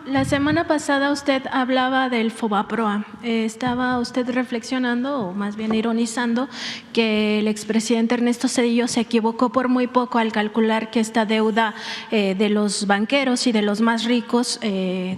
La semana pasada usted hablaba del FOBAPROA. Estaba usted reflexionando, o más bien ironizando, que el expresidente Ernesto Zedillo se equivocó por muy poco al calcular que esta deuda de los banqueros y de los más ricos,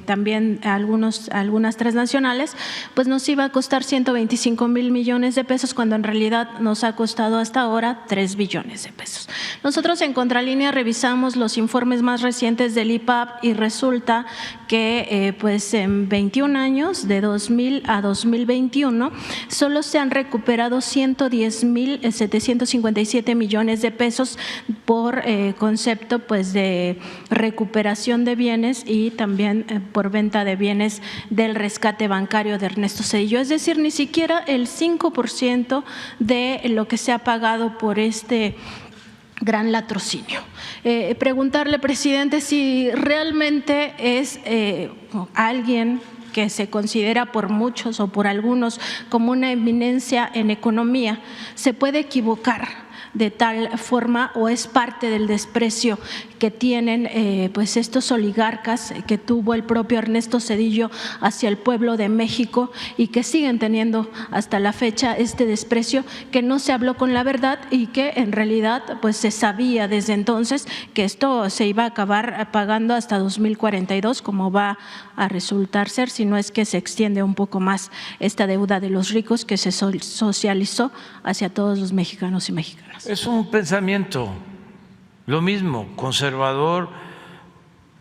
también algunas transnacionales, pues nos iba a costar 125,000 millones de pesos, cuando en realidad nos ha costado hasta ahora 3 billones de pesos. Nosotros en Contralínea revisamos los informes más recientes del IPAB y resulta que pues en 21 años, de 2000 a 2021, solo se han recuperado 110,757 millones de pesos por concepto pues de recuperación de bienes y también por venta de bienes del rescate bancario de Ernesto Zedillo. Es decir, ni siquiera el 5% de lo que se ha pagado por este gran latrocinio. Preguntarle, presidente, si realmente es alguien que se considera por muchos o por algunos como una eminencia en economía, se puede equivocar de tal forma, o es parte del desprecio que tienen pues estos oligarcas que tuvo el propio Ernesto Zedillo hacia el pueblo de México y que siguen teniendo hasta la fecha este desprecio, que no se habló con la verdad y que en realidad pues se sabía desde entonces que esto se iba a acabar pagando hasta 2042, como va a resultar ser, si no es que se extiende un poco más esta deuda de los ricos que se socializó hacia todos los mexicanos y mexicanas? Es un pensamiento, lo mismo, conservador,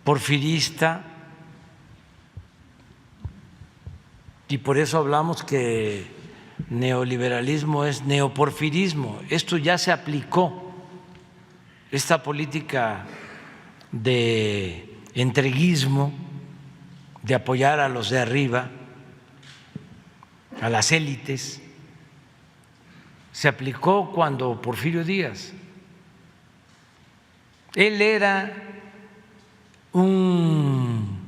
porfirista, y por eso hablamos que neoliberalismo es neoporfirismo. Esto ya se aplicó, esta política de entreguismo, de apoyar a los de arriba, a las élites, se aplicó cuando Porfirio Díaz. Él era un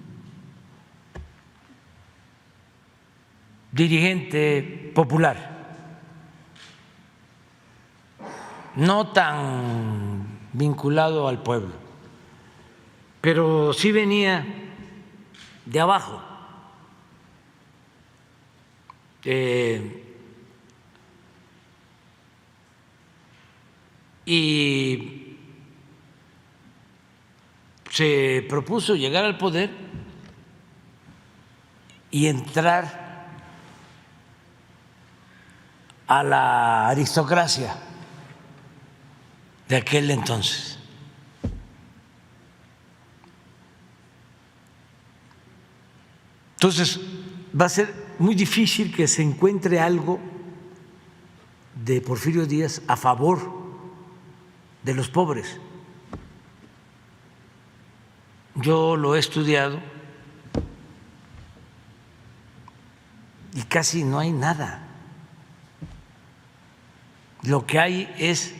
dirigente popular, no tan vinculado al pueblo, pero sí venía de abajo. Y se propuso llegar al poder y entrar a la aristocracia de aquel entonces. Entonces, va a ser muy difícil que se encuentre algo de Porfirio Díaz a favor de los pobres. Yo lo he estudiado y casi no hay nada. Lo que hay es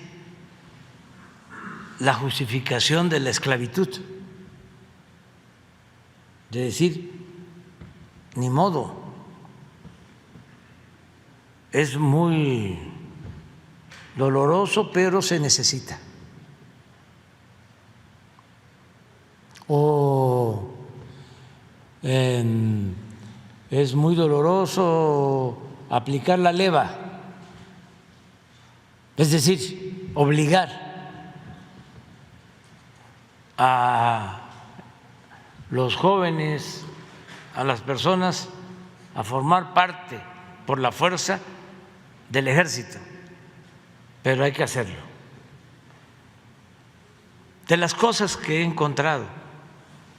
la justificación de la esclavitud, de decir, ni modo, es muy doloroso, pero se necesita. O es muy doloroso aplicar la leva, es decir, obligar a los jóvenes, a las personas a formar parte por la fuerza del ejército, pero hay que hacerlo. De las cosas que he encontrado,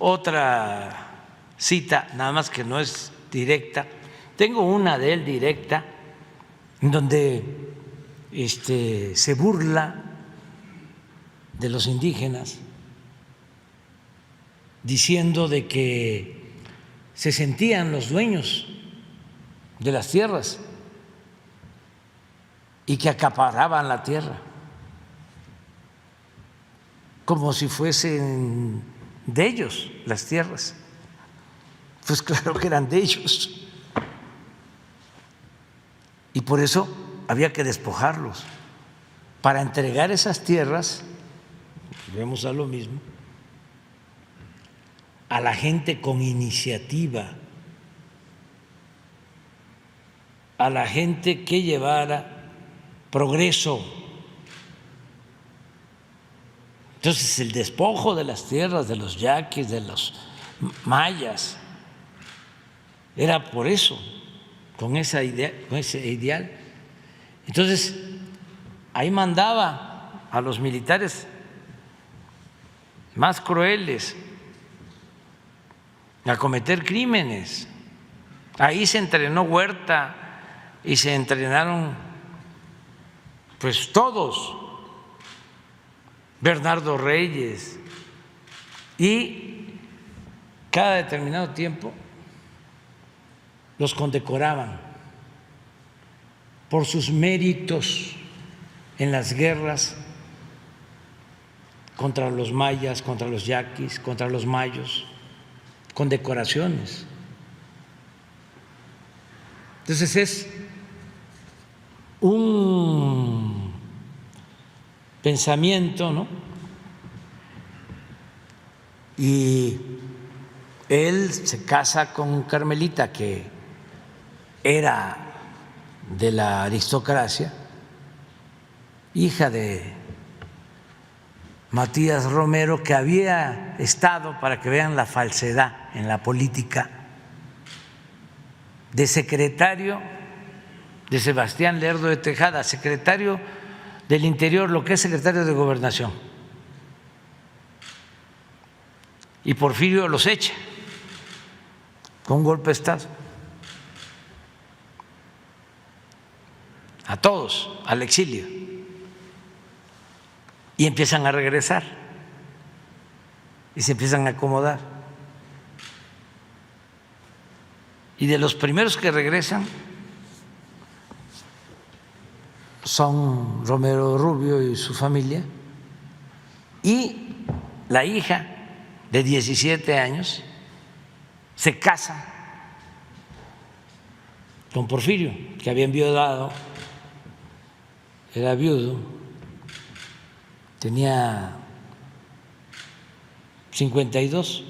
otra cita, nada más que no es directa, tengo una de él directa, en donde se burla de los indígenas, diciendo de que se sentían los dueños de las tierras y que acaparaban la tierra, como si fuesen de ellos las tierras. Pues claro que eran de ellos, y por eso había que despojarlos para entregar esas tierras, vemos a lo mismo, a la gente con iniciativa, a la gente que llevara progreso. Entonces, el despojo de las tierras de los yaquis, de los mayas, era por eso, con esa idea, con ese ideal. Entonces, ahí mandaba a los militares más crueles a cometer crímenes. Ahí se entrenó Huerta y se entrenaron pues todos, Bernardo Reyes, y cada determinado tiempo los condecoraban por sus méritos en las guerras contra los mayas, contra los yaquis, contra los mayos, con decoraciones. Entonces es un pensamiento, ¿no? Y él se casa con Carmelita, que era de la aristocracia, hija de Matías Romero, que había estado, para que vean la falsedad en la política, de secretario de Sebastián Lerdo de Tejada, secretario del Interior, lo que es secretario de Gobernación. Y Porfirio los echa con un golpe de Estado. A todos, al exilio. Y empiezan a regresar y se empiezan a acomodar. Y de los primeros que regresan son Romero Rubio y su familia, y la hija de 17 años se casa con Porfirio, que había enviudado, era viudo, tenía 52,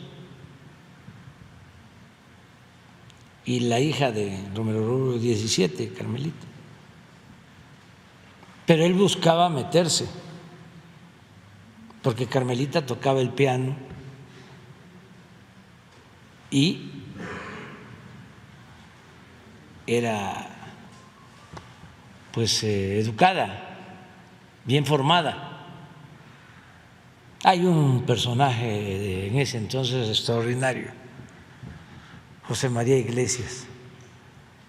y la hija de Romero Rubio 17, Carmelita. Pero él buscaba meterse, porque Carmelita tocaba el piano y era pues educada, bien formada. Hay un personaje en ese entonces extraordinario, José María Iglesias,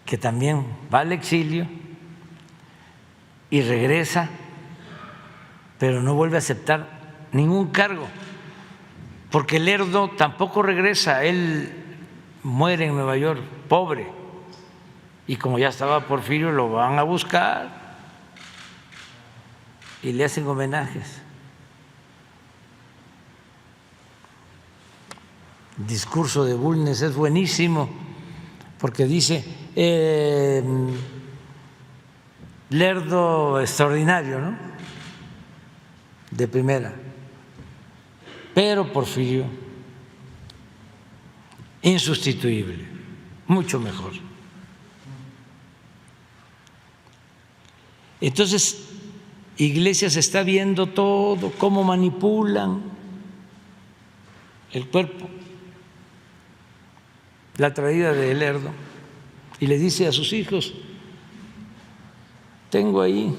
que también va al exilio y regresa, pero no vuelve a aceptar ningún cargo, porque Lerdo tampoco regresa. Él muere en Nueva York, pobre, y como ya estaba Porfirio, lo van a buscar y le hacen homenajes. El discurso de Bulnes es buenísimo, porque dice Lerdo extraordinario, ¿no? De primera, pero Porfirio insustituible, mucho mejor. Entonces, Iglesias está viendo todo, cómo manipulan el cuerpo, la traída de Lerdo, y le dice a sus hijos: tengo ahí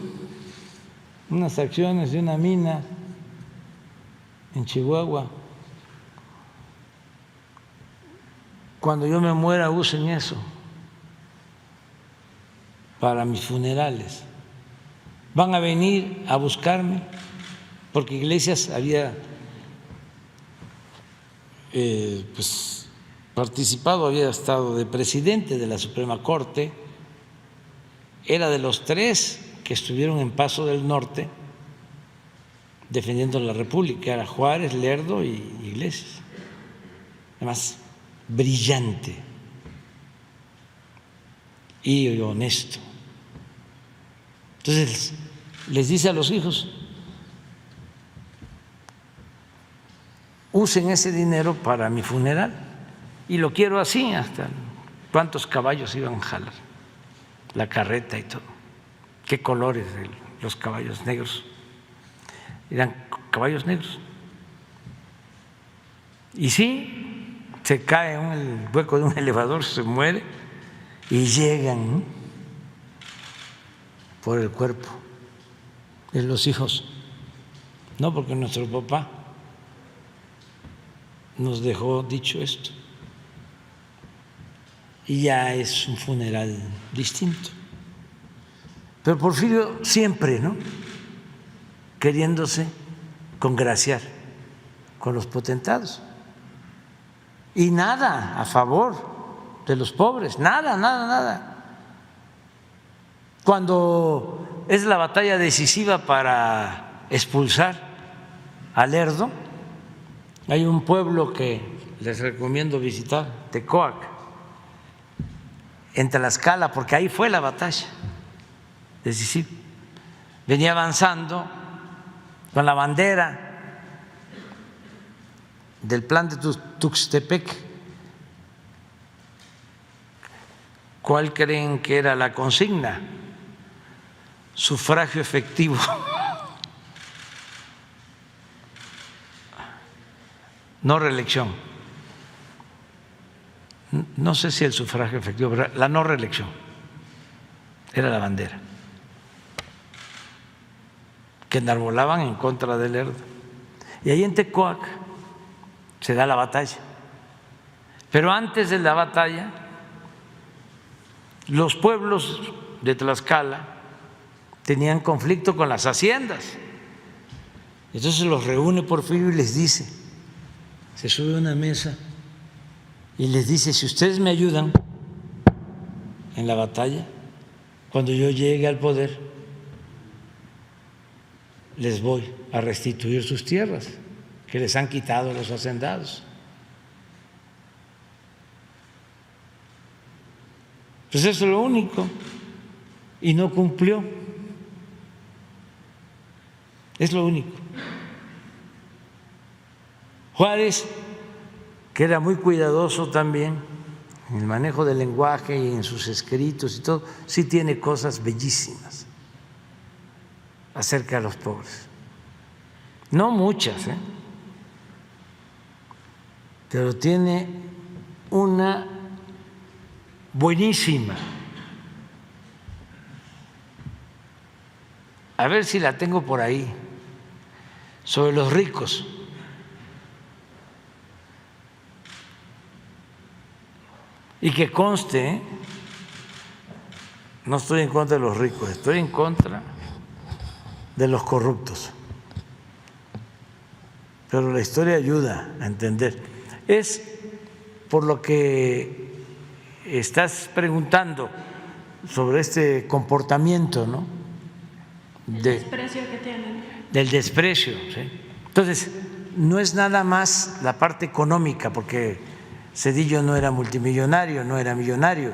unas acciones de una mina en Chihuahua, cuando yo me muera usen eso para mis funerales. Van a venir a buscarme, porque Iglesias había pues participado, había estado de presidente de la Suprema Corte, era de los 3 que estuvieron en Paso del Norte defendiendo la República, era Juárez, Lerdo y Iglesias. Además, brillante y honesto. Entonces les dice a los hijos: usen ese dinero para mi funeral. Y lo quiero así, hasta cuántos caballos iban a jalar, la carreta y todo, qué colores de los caballos negros, eran caballos negros. Y sí, se cae en el hueco de un elevador, se muere y llegan, ¿no?, por el cuerpo de los hijos. No, porque nuestro papá nos dejó dicho esto. Y ya es un funeral distinto. Pero Porfirio siempre, ¿no?, queriéndose congraciar con los potentados. Y nada a favor de los pobres, nada, nada, nada. Cuando es la batalla decisiva para expulsar a Lerdo, hay un pueblo que les recomiendo visitar, Tecoac, en Tlaxcala, porque ahí fue la batalla decisiva. Venía avanzando con la bandera del plan de Tuxtepec. ¿Cuál creen que era la consigna? Sufragio efectivo. No reelección. No sé si el sufragio efectivo, pero la no reelección era la bandera que enarbolaban en contra del Lerdo. Y ahí en Tecoac se da la batalla. Pero antes de la batalla, los pueblos de Tlaxcala tenían conflicto con las haciendas. Entonces los reúne Porfirio y les dice, se sube a una mesa y les dice: si ustedes me ayudan en la batalla, cuando yo llegue al poder, les voy a restituir sus tierras que les han quitado los hacendados. Pues eso es lo único, y no cumplió. Es lo único. Juárez, que era muy cuidadoso también en el manejo del lenguaje y en sus escritos y todo, sí tiene cosas bellísimas acerca de los pobres. No muchas, pero tiene una buenísima. A ver si la tengo por ahí, sobre los ricos. Y que conste, no estoy en contra de los ricos, estoy en contra de los corruptos. Pero la historia ayuda a entender. Es por lo que estás preguntando sobre este comportamiento, ¿no? El desprecio que tienen. Del desprecio, ¿sí? Entonces, no es nada más la parte económica, porque Zedillo no era multimillonario, no era millonario.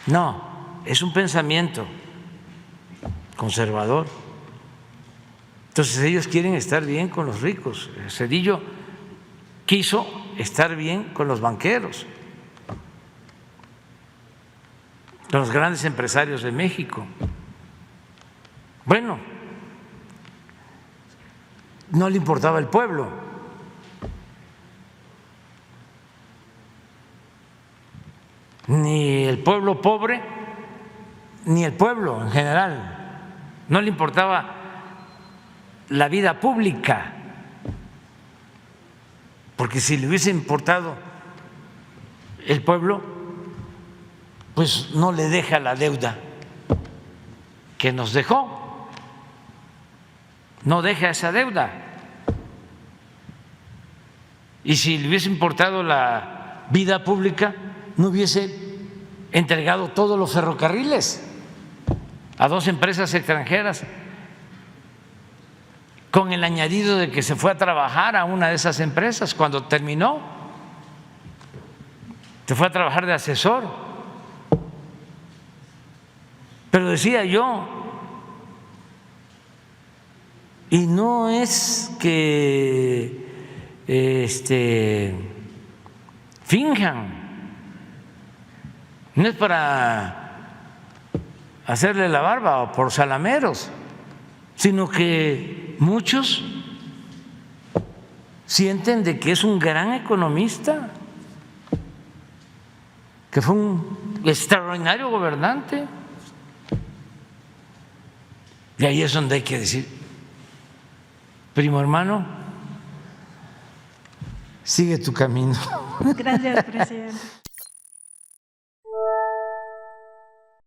No, es un pensamiento conservador. Entonces ellos quieren estar bien con los ricos. Zedillo quiso estar bien con los banqueros, con los grandes empresarios de México. Bueno, no le importaba el pueblo. Ni el pueblo pobre, ni el pueblo en general. No le importaba la vida pública, porque si le hubiese importado el pueblo, pues no le deja la deuda que nos dejó, no deja esa deuda. Y si le hubiese importado la vida pública, no hubiese entregado todos los ferrocarriles a 2 empresas extranjeras, con el añadido de que se fue a trabajar a una de esas empresas cuando terminó, se fue a trabajar de asesor. Pero decía yo, y no es que finjan. No es para hacerle la barba o por salameros, sino que muchos sienten de que es un gran economista, que fue un extraordinario gobernante. Y ahí es donde hay que decir, primo hermano, sigue tu camino. Gracias, presidente.